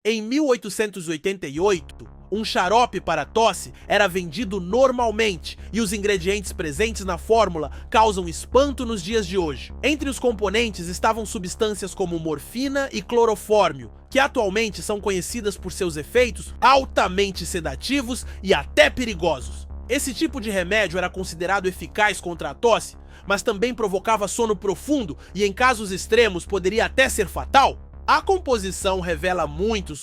Em 1888, um xarope para tosse era vendido normalmente e os ingredientes presentes na fórmula causam espanto nos dias de hoje. Entre os componentes estavam substâncias como morfina e clorofórmio, que atualmente são conhecidas por seus efeitos altamente sedativos e até perigosos. Esse tipo de remédio era considerado eficaz contra a tosse, mas também provocava sono profundo e, em casos extremos, poderia até ser fatal. A composição revela muito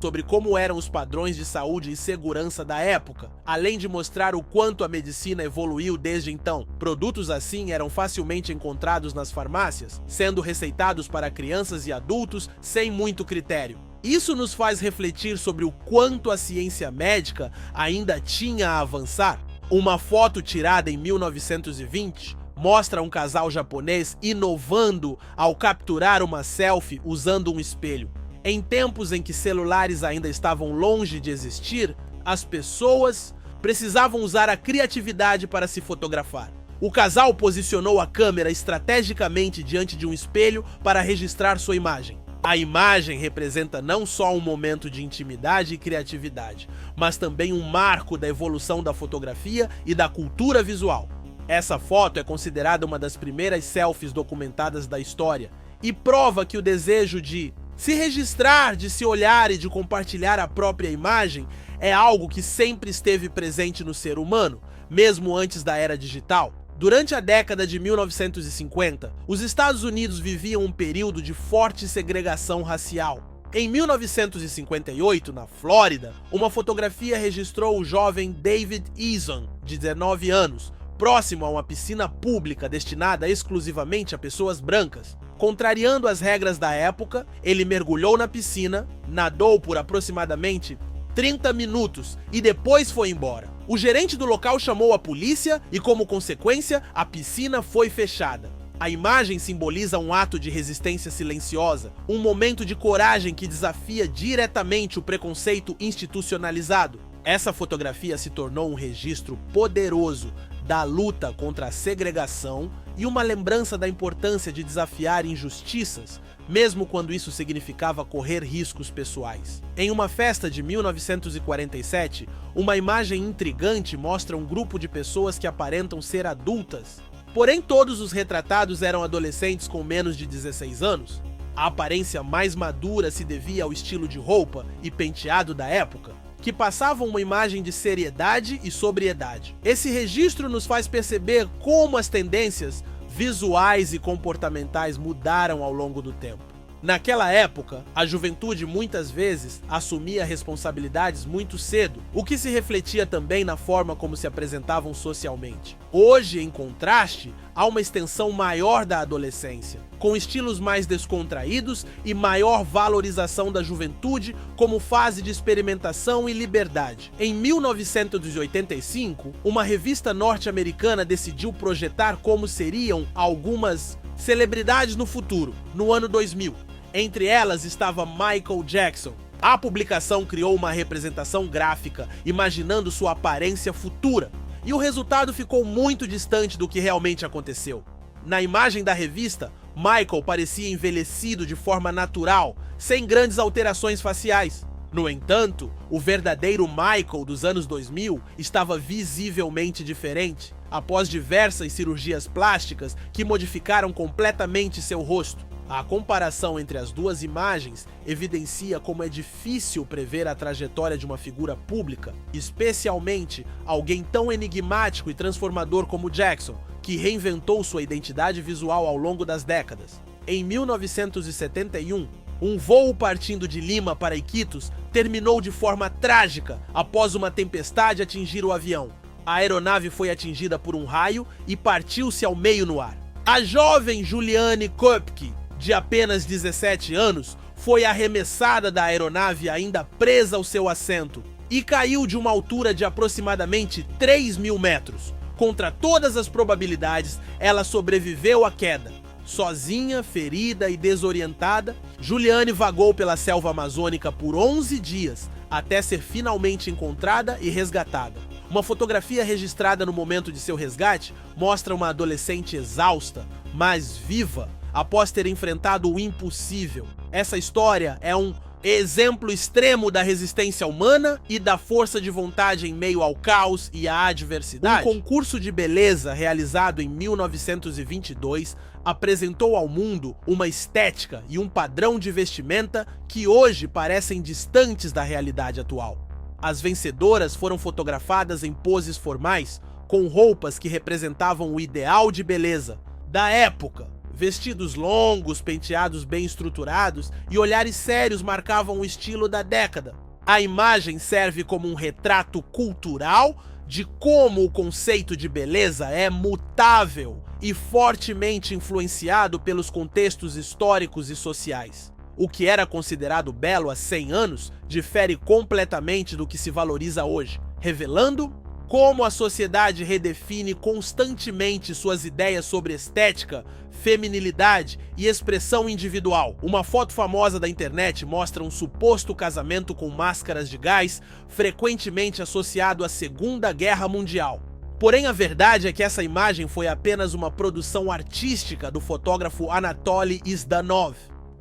sobre como eram os padrões de saúde e segurança da época, além de mostrar o quanto a medicina evoluiu desde então. Produtos assim eram facilmente encontrados nas farmácias, sendo receitados para crianças e adultos sem muito critério. Isso nos faz refletir sobre o quanto a ciência médica ainda tinha a avançar. Uma foto tirada em 1920 mostra um casal japonês inovando ao capturar uma selfie usando um espelho. Em tempos em que celulares ainda estavam longe de existir, as pessoas precisavam usar a criatividade para se fotografar. O casal posicionou a câmera estrategicamente diante de um espelho para registrar sua imagem. A imagem representa não só um momento de intimidade e criatividade, mas também um marco da evolução da fotografia e da cultura visual. Essa foto é considerada uma das primeiras selfies documentadas da história e prova que o desejo de se registrar, de se olhar e de compartilhar a própria imagem é algo que sempre esteve presente no ser humano, mesmo antes da era digital. Durante a década de 1950, os Estados Unidos viviam um período de forte segregação racial. Em 1958, na Flórida, uma fotografia registrou o jovem David Eason, de 19 anos, próximo a uma piscina pública destinada exclusivamente a pessoas brancas. Contrariando as regras da época, ele mergulhou na piscina, nadou por aproximadamente 30 minutos e depois foi embora. O gerente do local chamou a polícia e, como consequência, a piscina foi fechada. A imagem simboliza um ato de resistência silenciosa, um momento de coragem que desafia diretamente o preconceito institucionalizado. Essa fotografia se tornou um registro poderoso da luta contra a segregação e uma lembrança da importância de desafiar injustiças, mesmo quando isso significava correr riscos pessoais. Em uma festa de 1947, uma imagem intrigante mostra um grupo de pessoas que aparentam ser adultas, porém todos os retratados eram adolescentes com menos de 16 anos. A aparência mais madura se devia ao estilo de roupa e penteado da época, que passavam uma imagem de seriedade e sobriedade. Esse registro nos faz perceber como as tendências visuais e comportamentais mudaram ao longo do tempo. Naquela época, a juventude muitas vezes assumia responsabilidades muito cedo, o que se refletia também na forma como se apresentavam socialmente. Hoje, em contraste, há uma extensão maior da adolescência, com estilos mais descontraídos e maior valorização da juventude como fase de experimentação e liberdade. Em 1985, uma revista norte-americana decidiu projetar como seriam algumas celebridades no futuro, no ano 2000. Entre elas estava Michael Jackson. A publicação criou uma representação gráfica, imaginando sua aparência futura, e o resultado ficou muito distante do que realmente aconteceu. Na imagem da revista, Michael parecia envelhecido de forma natural, sem grandes alterações faciais. No entanto, o verdadeiro Michael dos anos 2000 estava visivelmente diferente, após diversas cirurgias plásticas que modificaram completamente seu rosto. A comparação entre as duas imagens evidencia como é difícil prever a trajetória de uma figura pública, especialmente alguém tão enigmático e transformador como Jackson, que reinventou sua identidade visual ao longo das décadas. Em 1971, um voo partindo de Lima para Iquitos terminou de forma trágica após uma tempestade atingir o avião. A aeronave foi atingida por um raio e partiu-se ao meio no ar. A jovem Juliane Köpke, de apenas 17 anos, foi arremessada da aeronave ainda presa ao seu assento e caiu de uma altura de aproximadamente 3.000 metros. Contra todas as probabilidades, ela sobreviveu à queda. Sozinha, ferida e desorientada, Juliane vagou pela selva amazônica por 11 dias, até ser finalmente encontrada e resgatada. Uma fotografia registrada no momento de seu resgate mostra uma adolescente exausta, mas viva, após ter enfrentado o impossível. Essa história é um exemplo extremo da resistência humana e da força de vontade em meio ao caos e à adversidade. Um concurso de beleza realizado em 1922 apresentou ao mundo uma estética e um padrão de vestimenta que hoje parecem distantes da realidade atual. As vencedoras foram fotografadas em poses formais, com roupas que representavam o ideal de beleza da época. Vestidos longos, penteados bem estruturados e olhares sérios marcavam o estilo da década. A imagem serve como um retrato cultural de como o conceito de beleza é mutável e fortemente influenciado pelos contextos históricos e sociais. O que era considerado belo há 100 anos difere completamente do que se valoriza hoje, revelando como a sociedade redefine constantemente suas ideias sobre estética, feminilidade e expressão individual. Uma foto famosa da internet mostra um suposto casamento com máscaras de gás, frequentemente associado à Segunda Guerra Mundial. Porém, a verdade é que essa imagem foi apenas uma produção artística do fotógrafo Anatoly Zhdanov.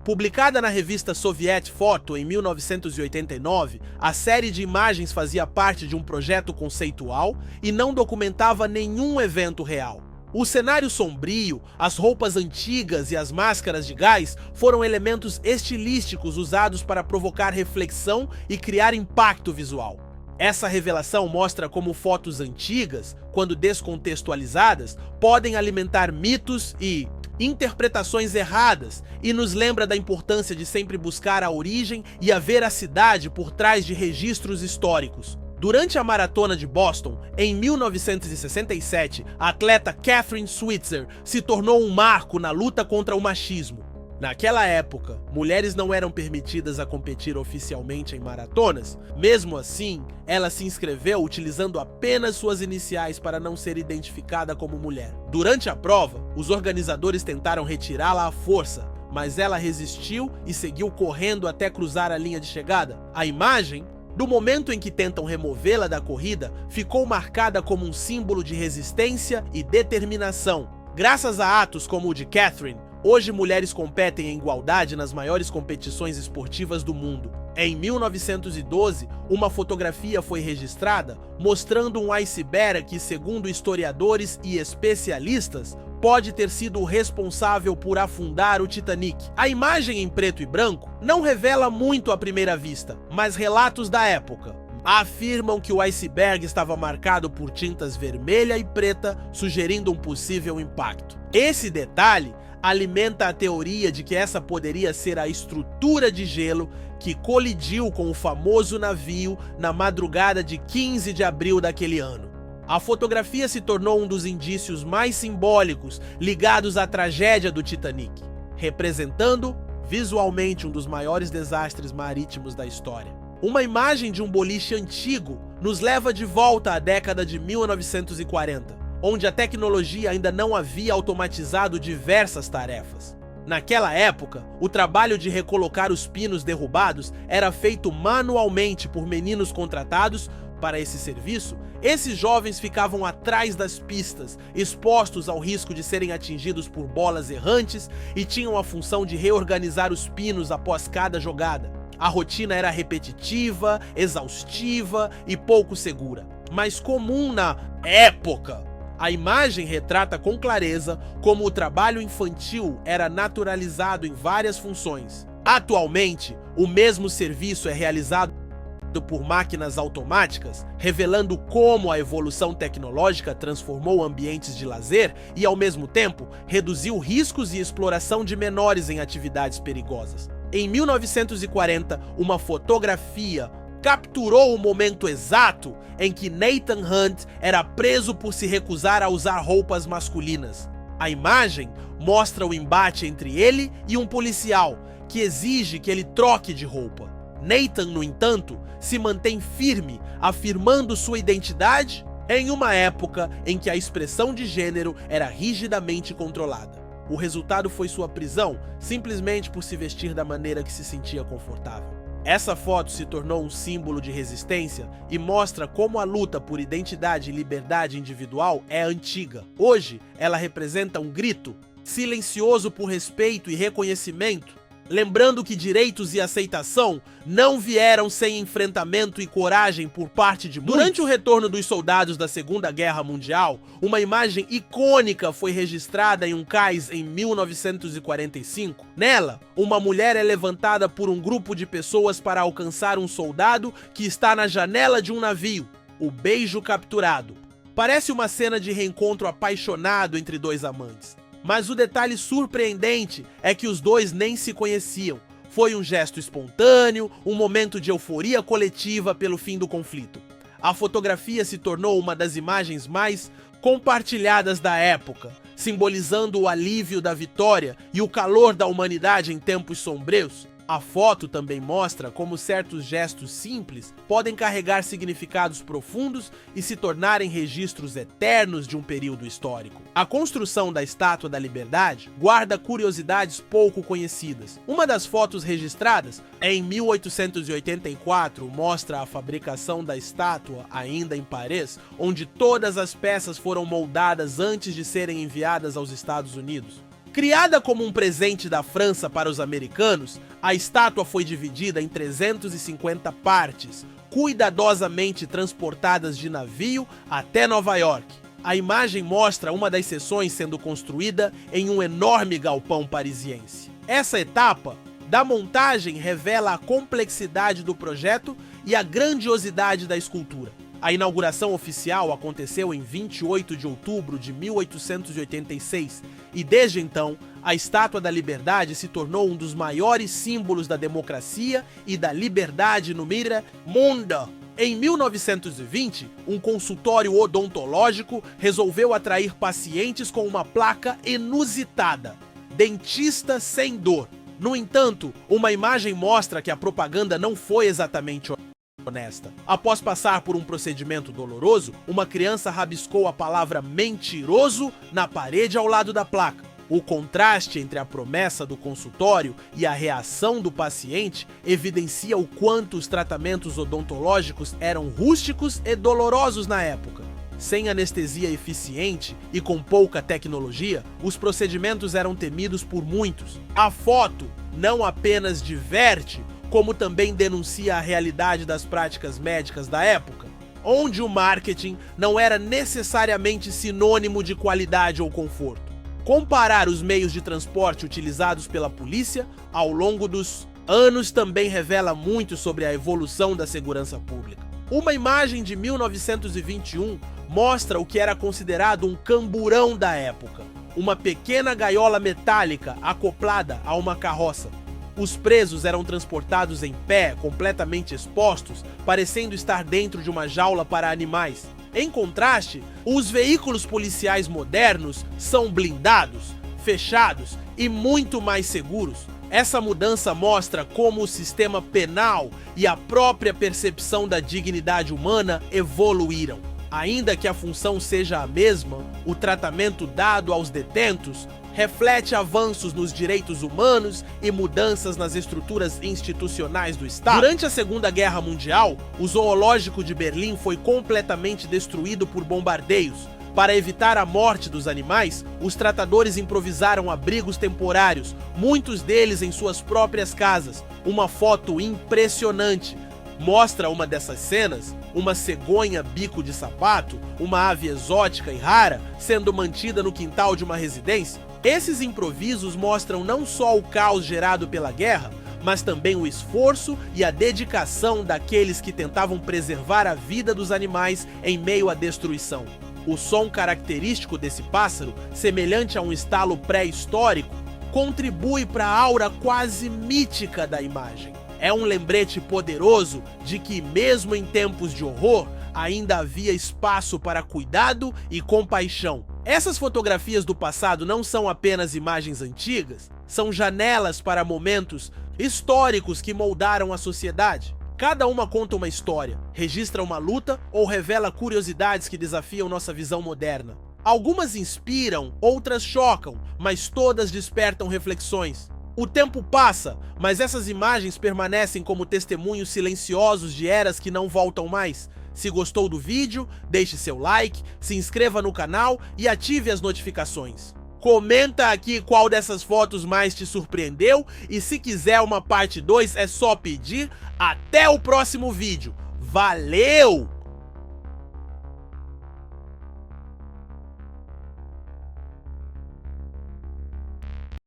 Publicada na revista Soviet Photo em 1989, a série de imagens fazia parte de um projeto conceitual e não documentava nenhum evento real. O cenário sombrio, as roupas antigas e as máscaras de gás foram elementos estilísticos usados para provocar reflexão e criar impacto visual. Essa revelação mostra como fotos antigas, quando descontextualizadas, podem alimentar mitos e interpretações erradas e nos lembra da importância de sempre buscar a origem e a veracidade por trás de registros históricos. Durante a Maratona de Boston, em 1967, a atleta Kathrine Switzer se tornou um marco na luta contra o machismo. Naquela época, mulheres não eram permitidas a competir oficialmente em maratonas. Mesmo assim, ela se inscreveu utilizando apenas suas iniciais para não ser identificada como mulher. Durante a prova, os organizadores tentaram retirá-la à força, mas ela resistiu e seguiu correndo até cruzar a linha de chegada. A imagem, do momento em que tentam removê-la da corrida, ficou marcada como um símbolo de resistência e determinação. Graças a atos como o de Kathrine, hoje mulheres competem em igualdade nas maiores competições esportivas do mundo. Em 1912, uma fotografia foi registrada mostrando um iceberg que, segundo historiadores e especialistas, pode ter sido o responsável por afundar o Titanic. A imagem em preto e branco não revela muito à primeira vista, mas relatos da época afirmam que o iceberg estava marcado por tintas vermelha e preta, sugerindo um possível impacto. Esse detalhe alimenta a teoria de que essa poderia ser a estrutura de gelo que colidiu com o famoso navio na madrugada de 15 de abril daquele ano. A fotografia se tornou um dos indícios mais simbólicos ligados à tragédia do Titanic, representando visualmente um dos maiores desastres marítimos da história. Uma imagem de um boliche antigo nos leva de volta à década de 1940. Onde a tecnologia ainda não havia automatizado diversas tarefas. Naquela época, o trabalho de recolocar os pinos derrubados era feito manualmente por meninos contratados para esse serviço. Esses jovens ficavam atrás das pistas, expostos ao risco de serem atingidos por bolas errantes e tinham a função de reorganizar os pinos após cada jogada. A rotina era repetitiva, exaustiva e pouco segura, mas comum na época. A imagem retrata com clareza como o trabalho infantil era naturalizado em várias funções. Atualmente, o mesmo serviço é realizado por máquinas automáticas, revelando como a evolução tecnológica transformou ambientes de lazer e, ao mesmo tempo, reduziu riscos e exploração de menores em atividades perigosas. Em 1940, uma fotografia capturou o momento exato em que Nathan Hunt era preso por se recusar a usar roupas masculinas. A imagem mostra o embate entre ele e um policial, que exige que ele troque de roupa. Nathan, no entanto, se mantém firme, afirmando sua identidade em uma época em que a expressão de gênero era rigidamente controlada. O resultado foi sua prisão, simplesmente por se vestir da maneira que se sentia confortável. Essa foto se tornou um símbolo de resistência e mostra como a luta por identidade e liberdade individual é antiga. Hoje, ela representa um grito silencioso por respeito e reconhecimento. Lembrando que direitos e aceitação não vieram sem enfrentamento e coragem por parte de muitos. Durante o retorno dos soldados da Segunda Guerra Mundial, uma imagem icônica foi registrada em um cais em 1945. Nela, uma mulher é levantada por um grupo de pessoas para alcançar um soldado que está na janela de um navio, o beijo capturado. Parece uma cena de reencontro apaixonado entre dois amantes. Mas o detalhe surpreendente é que os dois nem se conheciam. Foi um gesto espontâneo, um momento de euforia coletiva pelo fim do conflito. A fotografia se tornou uma das imagens mais compartilhadas da época, simbolizando o alívio da vitória e o calor da humanidade em tempos sombrios. A foto também mostra como certos gestos simples podem carregar significados profundos e se tornarem registros eternos de um período histórico. A construção da Estátua da Liberdade guarda curiosidades pouco conhecidas. Uma das fotos registradas em 1884 mostra a fabricação da estátua ainda em Paris, onde todas as peças foram moldadas antes de serem enviadas aos Estados Unidos. Criada como um presente da França para os americanos, a estátua foi dividida em 350 partes, cuidadosamente transportadas de navio até Nova York. A imagem mostra uma das seções sendo construída em um enorme galpão parisiense. Essa etapa da montagem revela a complexidade do projeto e a grandiosidade da escultura. A inauguração oficial aconteceu em 28 de outubro de 1886 e desde então, a Estátua da Liberdade se tornou um dos maiores símbolos da democracia e da liberdade no mundo. Em 1920, um consultório odontológico resolveu atrair pacientes com uma placa inusitada: dentista sem dor. No entanto, uma imagem mostra que a propaganda não foi exatamente honesta. Após passar por um procedimento doloroso, uma criança rabiscou a palavra mentiroso na parede ao lado da placa. O contraste entre a promessa do consultório e a reação do paciente evidencia o quanto os tratamentos odontológicos eram rústicos e dolorosos na época. Sem anestesia eficiente e com pouca tecnologia, os procedimentos eram temidos por muitos. A foto não apenas diverte, como também denuncia a realidade das práticas médicas da época, onde o marketing não era necessariamente sinônimo de qualidade ou conforto. Comparar os meios de transporte utilizados pela polícia ao longo dos anos também revela muito sobre a evolução da segurança pública. Uma imagem de 1921 mostra o que era considerado um camburão da época, uma pequena gaiola metálica acoplada a uma carroça. Os presos eram transportados em pé, completamente expostos, parecendo estar dentro de uma jaula para animais. Em contraste, os veículos policiais modernos são blindados, fechados e muito mais seguros. Essa mudança mostra como o sistema penal e a própria percepção da dignidade humana evoluíram. Ainda que a função seja a mesma, o tratamento dado aos detentos reflete avanços nos direitos humanos e mudanças nas estruturas institucionais do Estado. Durante a Segunda Guerra Mundial, o zoológico de Berlim foi completamente destruído por bombardeios. Para evitar a morte dos animais, os tratadores improvisaram abrigos temporários, muitos deles em suas próprias casas. Uma foto impressionante mostra uma dessas cenas, uma cegonha bico de sapato, uma ave exótica e rara, sendo mantida no quintal de uma residência. Esses improvisos mostram não só o caos gerado pela guerra, mas também o esforço e a dedicação daqueles que tentavam preservar a vida dos animais em meio à destruição. O som característico desse pássaro, semelhante a um estalo pré-histórico, contribui para a aura quase mítica da imagem. É um lembrete poderoso de que, mesmo em tempos de horror, ainda havia espaço para cuidado e compaixão. Essas fotografias do passado não são apenas imagens antigas, são janelas para momentos históricos que moldaram a sociedade. Cada uma conta uma história, registra uma luta ou revela curiosidades que desafiam nossa visão moderna. Algumas inspiram, outras chocam, mas todas despertam reflexões. O tempo passa, mas essas imagens permanecem como testemunhos silenciosos de eras que não voltam mais. Se gostou do vídeo, deixe seu like, se inscreva no canal e ative as notificações. Comenta aqui qual dessas fotos mais te surpreendeu e se quiser uma parte 2 é só pedir. Até o próximo vídeo. Valeu!